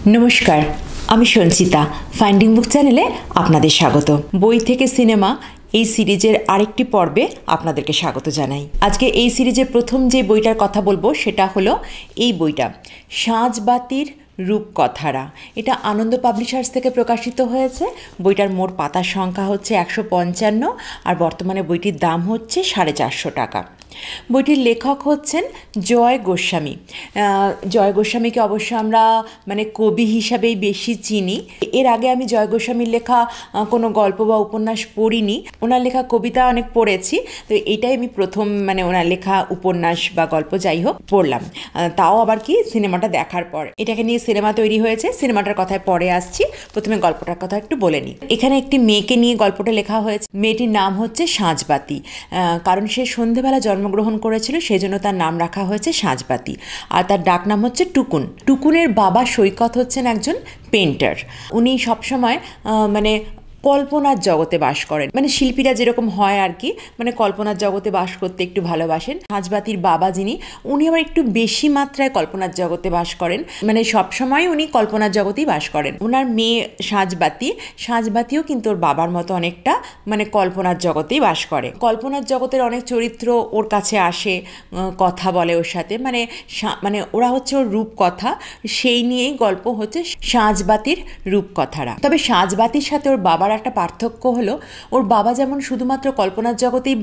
नमस्कार আমি সঞ্চিতা ফাইন্ডিং বুক চ্যানেলে আপনাদের স্বাগত। বই থেকে সিনেমা এই সিরিজের আরেকটি পর্বে আপনাদেরকে স্বাগত জানাই। আজকে এই সিরিজের প্রথম যে বইটার কথা বলবো সেটা হলো এই বইটা সাঁঝবাতির রূপকথারা। এটা আনন্দ পাবলিশার্স থেকে প্রকাশিত হয়েছে। বইটার মোট পাতার সংখ্যা হচ্ছে 155 আর বর্তমানে বইটির দাম হচ্ছে 450 টাকা। বইটির লেখক হচ্ছেন জয় গোস্বামী। জয় গোস্বামীকে অবশ্য আমরা কবি হিসাবেই বেশি চিনি। এর আগে আমি জয় গোস্বামীর লেখা কোনো গল্প বা উপন্যাস পড়িনি। ওনার লেখা কবিতা অনেক পড়েছি, তো এটাই আমি প্রথম ওনার লেখা উপন্যাস বা গল্প যাই হোক পড়লাম, তাও আবার কি সিনেমাটা দেখার পর। এটাকে নিয়ে সিনেমা তৈরি হয়েছে, সিনেমাটার কথায় পরে আসছি। প্রথমে গল্পটার কথা একটু বলে নিই। এখানে একটি মেয়েকে নিয়ে গল্পটা লেখা হয়েছে। মেয়েটির নাম হচ্ছে সাঁঝবাতি, কারণ সে সন্ধেবেলা জন্মগ্রহণ করেছিল, সেজন্য তার নাম রাখা হয়েছে সাঁঝবাতি। আর তার ডাক নাম হচ্ছে টুকুন। টুকুনের বাবা সৈকত হচ্ছেন একজন পেন্টার। উনি সবসময় কল্পনার জগতে বাস করেন, শিল্পীরা যেরকম হয় আর কি, কল্পনার জগতে বাস করতে একটু ভালোবাসেন। সাঁঝবাতির বাবা যিনি, উনি আবার একটু বেশি মাত্রায় কল্পনার জগতে বাস করেন, সবসময় উনি কল্পনার জগতেই বাস করেন। ওনার মেয়ে সাঁঝবাতিও কিন্তু ওর বাবার মতো অনেকটা কল্পনার জগতেই বাস করে। কল্পনার জগতের অনেক চরিত্র ওর কাছে আসে, কথা বলে ওর সাথে, ওরা হচ্ছে ওর রূপকথা। সেই নিয়েই গল্প হচ্ছে সাঁঝবাতির রূপকথারা। তবে সাঁঝবাতির সাথে ওর বাবার একটা পার্থক্য হলো, ওর বাবা যেমন শুধুমাত্র কল্পনার জগতেই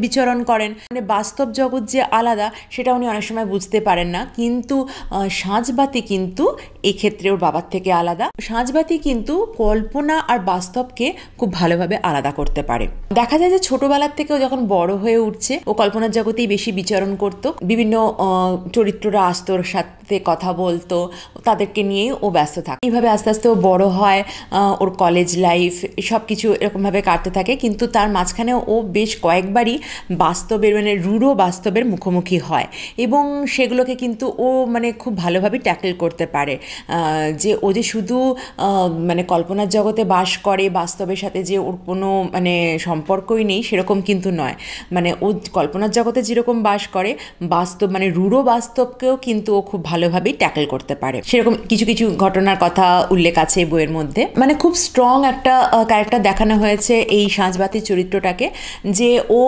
বিচরণ করেন, বাস্তব জগৎ যে আলাদা সেটা উনি অনেক সময় বুঝতে পারেন না, কিন্তু সাঁঝবাতি কিন্তু এক্ষেত্রে ওর বাবার থেকে আলাদা। সাঁঝবাতি কিন্তু কল্পনা আর বাস্তবকে খুব ভালোভাবে আলাদা করতে পারে। দেখা যায় যে ছোটবেলার থেকেও যখন বড় হয়ে উঠছে, ও কল্পনার জগতেই বেশি বিচরণ করত। বিভিন্ন চরিত্ররা আসতো, ওর সাথে কথা বলতো, তাদেরকে নিয়েই ও ব্যস্ত থাকে। এইভাবে আস্তে আস্তে ও বড় হয়, ওর কলেজ লাইফ সব কিছু এরকমভাবে কাটতে থাকে। কিন্তু তার মাঝখানে ও বেশ কয়েকবারই বাস্তবের রূঢ় বাস্তবের মুখোমুখি হয়, এবং সেগুলোকে কিন্তু ও খুব ভালোভাবে ট্যাকেল করতে পারে। যে ও যে শুধু কল্পনার জগতে বাস করে, বাস্তবের সাথে যে ওর কোনো সম্পর্কই নেই সেরকম কিন্তু নয়। ও কল্পনার জগতে যেরকম বাস করে, বাস্তব রূঢ় বাস্তবকেও কিন্তু ও খুব ভালোভাবেই ট্যাকেল করতে পারে। সেরকম কিছু কিছু ঘটনার কথা উল্লেখ আছে বইয়ের মধ্যে। খুব স্ট্রং একটা ক্যারেক্টার দেখানো হয়েছে এই সাঁঝবাতির চরিত্রটাকে, যে ও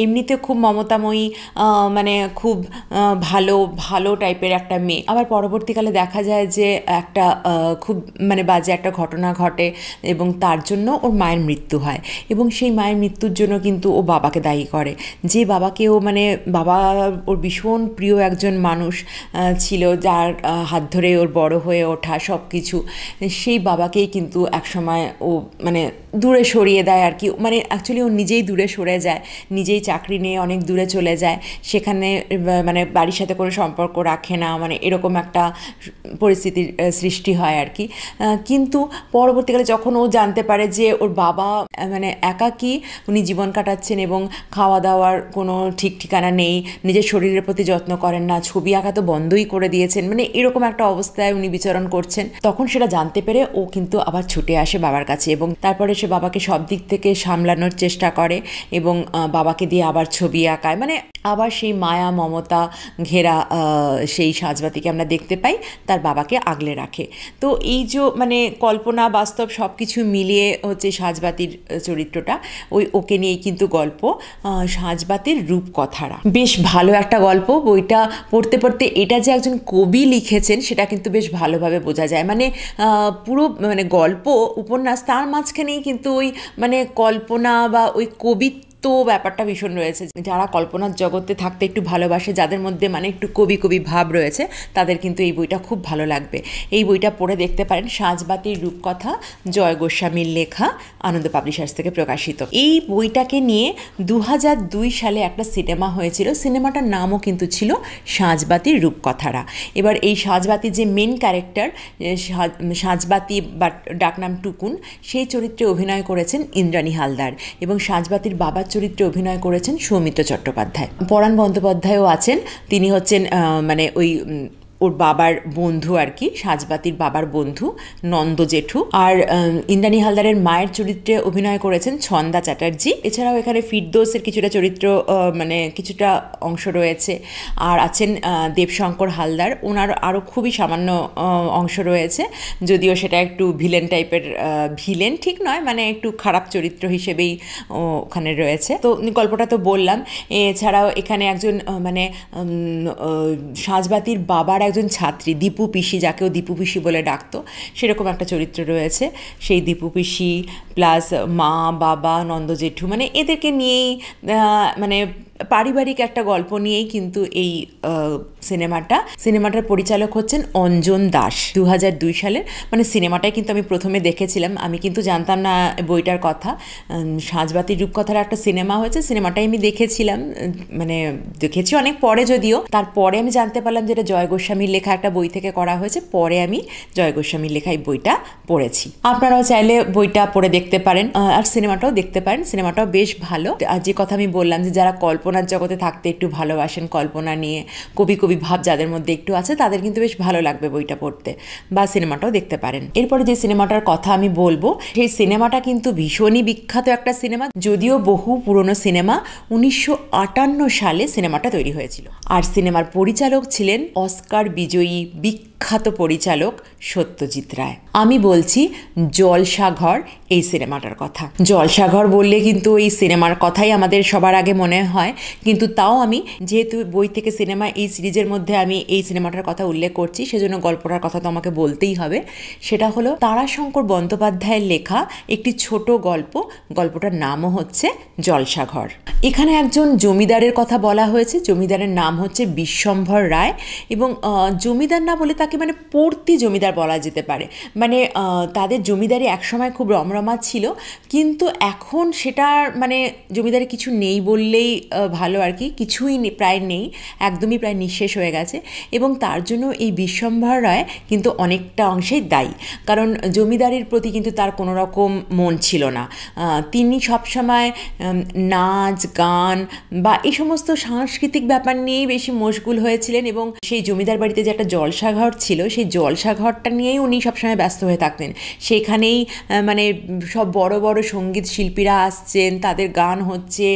এমনিতে খুব মমতাময়ী, খুব ভালো ভালো টাইপের একটা মেয়ে। আবার পরবর্তীকালে দেখা যায় যে একটা খুব বাজে একটা ঘটনা ঘটে, এবং তার জন্য ওর মায়ের মৃত্যু হয়, এবং সেই মায়ের মৃত্যুর জন্য কিন্তু ও বাবাকে দায়ী করে। যে বাবাকে ও বাবা ওর ভীষণ প্রিয় একজন মানুষ ছিল, যার হাত ধরে ওর বড় হয়ে ওঠা সব কিছু, সেই বাবাকেই কিন্তু একসময় ও দূরে সরিয়ে দেয় আর কি। অ্যাকচুয়ালি ও নিজেই দূরে সরে যায়, নিজেই চাকরি নিয়ে অনেক দূরে চলে যায়, সেখানে বাড়ির সাথে কোনো সম্পর্ক রাখে না, এরকম একটা পরিস্থিতির সৃষ্টি হয় আর কি। কিন্তু পরবর্তীকালে যখন ও জানতে পারে যে ওর বাবা একাকী উনি জীবন কাটাচ্ছেন, এবং খাওয়া দাওয়ার কোনো ঠিক ঠিকানা নেই, নিজের শরীরের প্রতি যত্ন করেন না, ছবি আঁকা তো বন্ধই করে দিয়েছেন, এরকম একটা অবস্থায় উনি বিচরণ করছেন, তখন সেটা জানতে পেরে ও কিন্তু আবার ছুটে আসে বাবার কাছে, এবং তারপরে সে বাবাকে সব দিক থেকে সামলানোর চেষ্টা করে, এবং বাবাকে দিয়ে আবার ছবি আঁকায়, আবার সেই মায়া মমতা ঘেরা সেই সাঁঝবাতিকে আমরা দেখতে পাই তার বাবাকে আগলে রাখে। তো এই যে কল্পনা বাস্তব সব কিছু মিলিয়ে হচ্ছে সাঁঝবাতির চরিত্রটা, ওকে নিয়েই কিন্তু গল্প সাঁঝবাতির রূপকথারা। বেশ ভালো একটা গল্প। বইটা পড়তে পড়তে এটা যে একজন কবি লিখেছেন সেটা কিন্তু বেশ ভালোভাবে বোঝা যায়। পুরো গল্প উপন্যাস, তার মাঝখানেই কিন্তু ওই কল্পনা বা ওই কবিত্ব ব্যাপারটা ভীষণ রয়েছে। যারা কল্পনার জগতে থাকতে একটু ভালোবাসে, যাদের মধ্যে একটু কবি কবি ভাব রয়েছে, তাদের কিন্তু এই বইটা খুব ভালো লাগবে। এই বইটা পড়ে দেখতে পারেন। সাঁঝবাতির রূপকথা, জয় গোস্বামীর লেখা, আনন্দ পাবলিশার্স থেকে প্রকাশিত। এই বইটাকে নিয়ে 2002 সালে একটা সিনেমা হয়েছিল। সিনেমাটার নামও কিন্তু ছিল সাঁঝবাতির রূপকথারা। এবার এই সাঁঝবাতির যে মেন ক্যারেক্টার সাঁঝবাতি বা ডাকনাম টুকুন, সেই চরিত্রে অভিনয় করেছেন ইন্দ্রাণী হালদার, এবং সাঁঝবাতির বাবার চরিত্রে অভিনয় করেছেন সৌমিত্র চট্টোপাধ্যায়। পরাণ বন্দ্যোপাধ্যায়ও আছেন, তিনি হচ্ছেন ওই ওর বাবার বন্ধু আর কি, সাজবাতির বাবার বন্ধু নন্দ জেঠু। আর ইন্দ্রাণী হালদারের মায়ের চরিত্রে অভিনয় করেছেন ছন্দা চ্যাটার্জি। এছাড়াও এখানে ফিরদৌসের কিছুটা চরিত্র মানে কিছুটা অংশ রয়েছে। আর আছেন দেবশঙ্কর হালদার, ওনার আরও খুবই সামান্য অংশ রয়েছে, যদিও সেটা একটু ভিলেন টাইপের, ভিলেন ঠিক নয়, মানে একটু খারাপ চরিত্র হিসেবেই ওখানে রয়েছে। তো গল্পটা তো বললাম। এছাড়াও এখানে একজন মানে সাজবাতির বাবার একজন ছাত্রী দীপু পিসি, যাকেও দীপু পিসি বলে ডাকতো, সেরকম একটা চরিত্র রয়েছে। সেই দীপু পিসি প্লাস মা বাবা নন্দ জেঠু, মানে এদেরকে নিয়েই মানে পারিবারিক একটা গল্প নিয়েই কিন্তু এই সিনেমাটার পরিচালক হচ্ছেন অঞ্জন দাস। 2002 সালের মানে সিনেমাটাই কিন্তু আমি প্রথমে দেখেছিলাম। আমি কিন্তু জানতাম না বইটার কথা। সাজবাতির রূপকথার একটা সিনেমা হয়েছে, সিনেমাটাই আমি দেখেছিলাম, মানে দেখেছি অনেক পরে, যদিও তারপরে আমি জানতে পারলাম যে এটা জয় গোস্বামীর লেখা একটা বই থেকে করা হয়েছে। পরে আমি জয় গোস্বামীর লেখা এই বইটা পড়েছি। আপনারাও চাইলে বইটা পড়ে দেখতে পারেন আর সিনেমাটাও দেখতে পারেন। সিনেমাটাও বেশ ভালো। আর যে কথা আমি বললাম যে যারা কল্পনার জগতে থাকতে একটু ভালোবাসেন, কল্পনা নিয়ে কবি ভাব যাদের মধ্যে একটু আছে, তাদের কিন্তু বেশ ভালো লাগবে বইটা পড়তে, বা সিনেমাটাও দেখতে পারেন। এরপরে যে সিনেমাটার কথা আমি বলবো, সেই সিনেমাটা কিন্তু ভীষণই বিখ্যাত একটা সিনেমা, যদিও বহু পুরনো সিনেমা। 1958 সালে সিনেমাটা তৈরি হয়েছিল। আর সিনেমার পরিচালক ছিলেন অস্কার বিজয়ী বিখ্যাত পরিচালক সত্যজিৎ রায়। আমি বলছি জলসাঘর এই সিনেমাটার কথা। জলসাঘর বললে কিন্তু এই সিনেমার কথাই আমাদের সবার আগে মনে হয়, কিন্তু তাও আমি যেহেতু বই থেকে সিনেমা এই সিরিজের মধ্যে আমি এই সিনেমাটার কথা উল্লেখ করছি, সেজন্য গল্পটার কথা তো আমাকে বলতেই হবে। সেটা হলো তারাশঙ্কর বন্দ্যোপাধ্যায়ের লেখা একটি ছোট গল্প। গল্পটার নামও হচ্ছে জলসাঘর। এখানে একজন জমিদারের কথা বলা হয়েছে। জমিদারের নাম হচ্ছে বিশ্বম্ভর রায়, এবং জমিদার না বলে তাকে মানে পড়তি জমিদার বলা যেতে পারে। মানে তাদের জমিদারি একসময় খুব রমরমা ছিল, কিন্তু এখন সেটার মানে জমিদারি কিছু নেই বললেই ভালো আর কি, কিছুই প্রায় নেই, একদমই প্রায় নিঃশেষ হয়ে গেছে। এবং তার জন্য এই বিশ্বম্ভর রায় কিন্তু অনেকটা অংশেই দায়ী, কারণ জমিদারির প্রতি কিন্তু তার কোনো রকম মন ছিল না। তিনি সবসময় নাচ গান বা এই সমস্ত সাংস্কৃতিক ব্যাপার নিয়েই বেশি মশগুল হয়েছিলেন, এবং সেই জমিদার বাড়িতে যে একটা জলসাঘর ছিল, সেই জলসাঘরটা নিয়েই উনি সবসময় ব্যস্ত হয়ে থাকতেন। সেখানেই মানে সব বড় বড় সঙ্গীত শিল্পীরা আসছেন, তাদের গান হচ্ছে,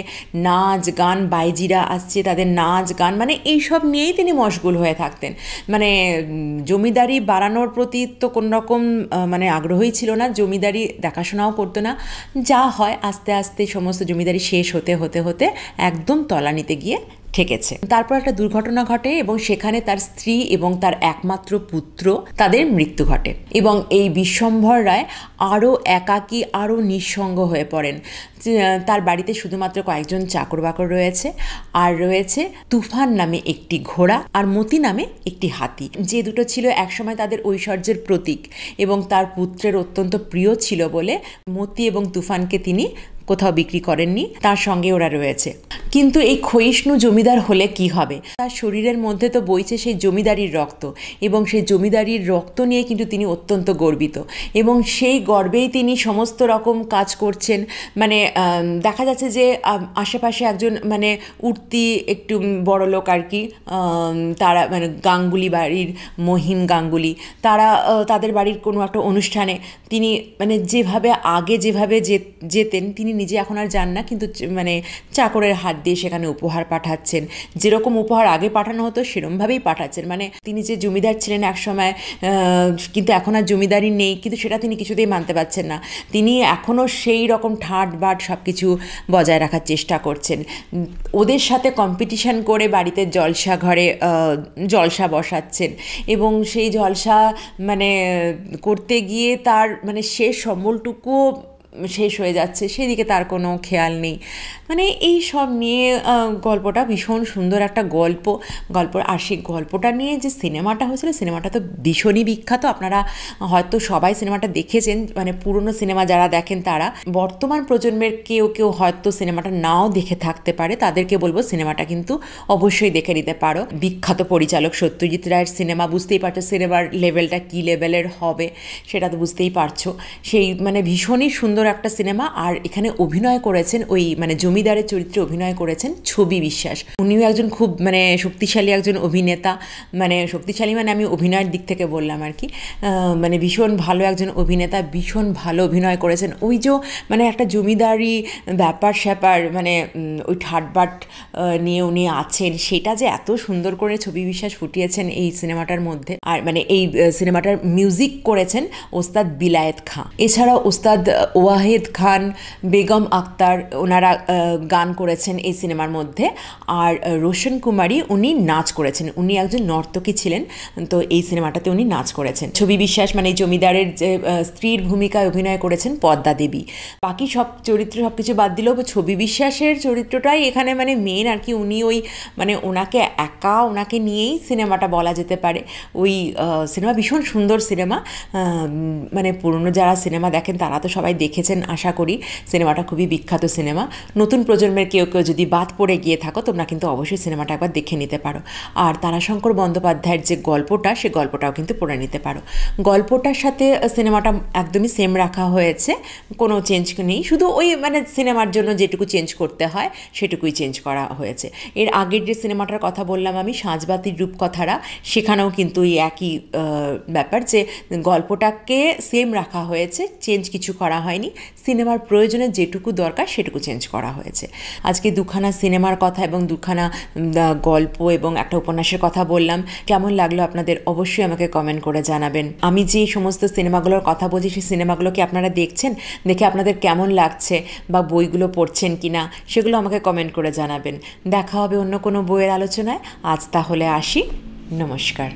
নাচ গান, বাইজিরা আসছে, তাদের নাচ গান, মানে এইসব নিয়েই তিনি মশগুল হয়ে থাকতেন। মানে জমিদারি বাড়ানোর প্রতি তো কোনো রকম মানে আগ্রহই ছিল না, জমিদারি দেখাশোনাও করতো না। যা হয় আস্তে আস্তে সমস্ত জমিদারি শেষ হতে হতে হতে একদম তলানিতে গিয়ে ঠেকেছে। তারপর একটা দুর্ঘটনা ঘটে এবং সেখানে তার স্ত্রী এবং তার একমাত্র পুত্র তাদের মৃত্যু ঘটে, এবং এই বিশ্বম্ভর রায় আরও একাকী, আরও নিঃসঙ্গ হয়ে পড়েন। তার বাড়িতে শুধুমাত্র কয়েকজন চাকর বাকর রয়েছে, আর রয়েছে তুফান নামে একটি ঘোড়া আর মতি নামে একটি হাতি, যে দুটো ছিল একসময় তাদের ঐশ্বর্যের প্রতীক, এবং তার পুত্রের অত্যন্ত প্রিয় ছিল বলে মতি এবং তুফানকে তিনি কোথাও বিক্রি করেননি, তার সঙ্গে ওরা রয়েছে। কিন্তু এই ক্ষয়িষ্ণু জমিদার হলে কি হবে? তার শরীরের মধ্যে তো বইছে সেই জমিদারির রক্ত, এবং সেই জমিদারির রক্ত নিয়ে কিন্তু তিনি অত্যন্ত গর্বিত, এবং সেই গর্বেই তিনি সমস্ত রকম কাজ করছেন। মানে দেখা যাচ্ছে যে আশেপাশে একজন মানে উঠতি একটু বড় লোক আর কি, তারা মানে গাঙ্গুলি বাড়ির মহিম গাঙ্গুলি, তারা তাদের বাড়ির কোনো একটা অনুষ্ঠানে তিনি মানে যেভাবে যেতেন, তিনি নিজে এখন আর যান না, কিন্তু মানে চাকরের হাত দিয়ে সেখানে উপহার পাঠাচ্ছেন। যেরকম উপহার আগে পাঠানো হতো সেরকমভাবেই পাঠাচ্ছেন। মানে তিনি যে জমিদার ছিলেন একসময়, কিন্তু এখন আর জমিদারি নেই, কিন্তু সেটা তিনি কিছুতেই মানতে পারছেন না। তিনি এখনও সেই রকম ঠাট বাট সব কিছু বজায় রাখার চেষ্টা করছেন। ওদের সাথে কম্পিটিশন করে বাড়িতে জলসাঘরে জলসা বসাচ্ছেন, এবং সেই জলসা মানে করতে গিয়ে তার মানে শেষ সম্বলটুকুও শেষ হয়ে যাচ্ছে, সেদিকে তার কোনো খেয়াল নেই। মানে এই সব নিয়ে গল্পটা ভীষণ সুন্দর একটা গল্প। আর সেই গল্পটা নিয়ে যে সিনেমাটা হয়েছিল, সিনেমাটা তো ভীষণই বিখ্যাত। আপনারা হয়তো সবাই সিনেমাটা দেখেছেন, মানে পুরনো সিনেমা যারা দেখেন তারা। বর্তমান প্রজন্মের কেউ কেউ হয়তো সিনেমাটা নাও দেখে থাকতে পারে, তাদেরকে বলবো সিনেমাটা কিন্তু অবশ্যই দেখে নিতে পারো। বিখ্যাত পরিচালক সত্যজিৎ রায়ের সিনেমা, বুঝতেই পারছো সিনেমার লেভেলটা কী লেভেলের হবে, সেটা তো বুঝতেই পারছো। সেই মানে ভীষণই সুন্দর একটা সিনেমা। আর এখানে অভিনয় করেছেন ওই মানে জমিদারের চরিত্রে অভিনয় করেছেন ছবি বিশ্বাস। উনিও একজন খুব মানে শক্তিশালী একজন অভিনেতা, মানে শক্তিশালী মানে আমি অভিনয়ের দিক থেকে বললাম আর কি, মানে ভীষণ ভালো একজন অভিনেতা, ভীষণ ভালো অভিনয় করেছেন। ওই যে মানে একটা জমিদারি ব্যাপার স্যাপার মানে ওই ঠাটবাট নিয়ে উনি আছেন, সেটা যে এত সুন্দর করে ছবি বিশ্বাস ফুটিয়েছেন এই সিনেমাটার মধ্যে। আর মানে এই সিনেমাটার মিউজিক করেছেন ওস্তাদ বিলায়েত খাঁ, এছাড়াও ওস্তাদ ওয়াহেদ খান, বেগম আক্তার ওনারা গান করেছেন এই সিনেমার মধ্যে। আর রোশন কুমারী উনি নাচ করেছেন, উনি একজন নর্তকী ছিলেন, তো এই সিনেমাটাতে উনি নাচ করেছেন। ছবি বিশ্বাস মানে জমিদারের যে স্ত্রীর ভূমিকায় অভিনয় করেছেন পদ্মা দেবী। বাকি সব চরিত্র সব কিছু বাদ দিলেও ছবি বিশ্বাসের চরিত্রটাই এখানে মানে মেন আর কি। উনি ওই মানে ওনাকে নিয়েই সিনেমাটা বলা যেতে পারে। ওই সিনেমা ভীষণ সুন্দর সিনেমা, মানে পুরনো যারা সিনেমা দেখেন তারা তো সবাই দেখেছেন আশা করি। সিনেমাটা খুবই বিখ্যাত সিনেমা। নতুন প্রজন্মের কেউ যদি বাদ পড়ে গিয়ে থাকো তোমরা কিন্তু অবশ্যই সিনেমাটা একবার দেখে নিতে পারো। আর তারাশঙ্কর বন্দ্যোপাধ্যায়ের যে গল্পটা, সে গল্পটাও কিন্তু পড়ে নিতে পারো। গল্পটার সাথে সিনেমাটা একদমই সেম রাখা হয়েছে, কোনো চেঞ্জ নেই, শুধু ওই মানে সিনেমার জন্য যেটুকু চেঞ্জ করতে হয় সেটুকুই চেঞ্জ করা হয়েছে। এর আগের যে সিনেমাটার কথা বললাম আমি, সাঁঝবাতির রূপকথারা, সেখানেও কিন্তু এই একই ব্যাপার যে গল্পটাকে সেম রাখা হয়েছে, চেঞ্জ কিছু করা হয়নি। সিনেমার প্রয়োজনে যেটুকু দরকার সেটুকু চেঞ্জ করা হয়েছে। আজকে দুখানা সিনেমার কথা এবং দুখানা গল্প এবং একটা উপন্যাসের কথা বললাম। কেমন লাগলো আপনাদের অবশ্যই আমাকে কমেন্ট করে জানাবেন। আমি যে সমস্ত সিনেমাগুলোর কথা বলছি সেই সিনেমাগুলো কি আপনারা দেখছেন, দেখে আপনাদের কেমন লাগছে বা বইগুলো পড়ছেন কি না সেগুলো আমাকে কমেন্ট করে জানাবেন। দেখা হবে অন্য কোনো বইয়ের আলোচনায়। আজ তাহলে আসি, নমস্কার।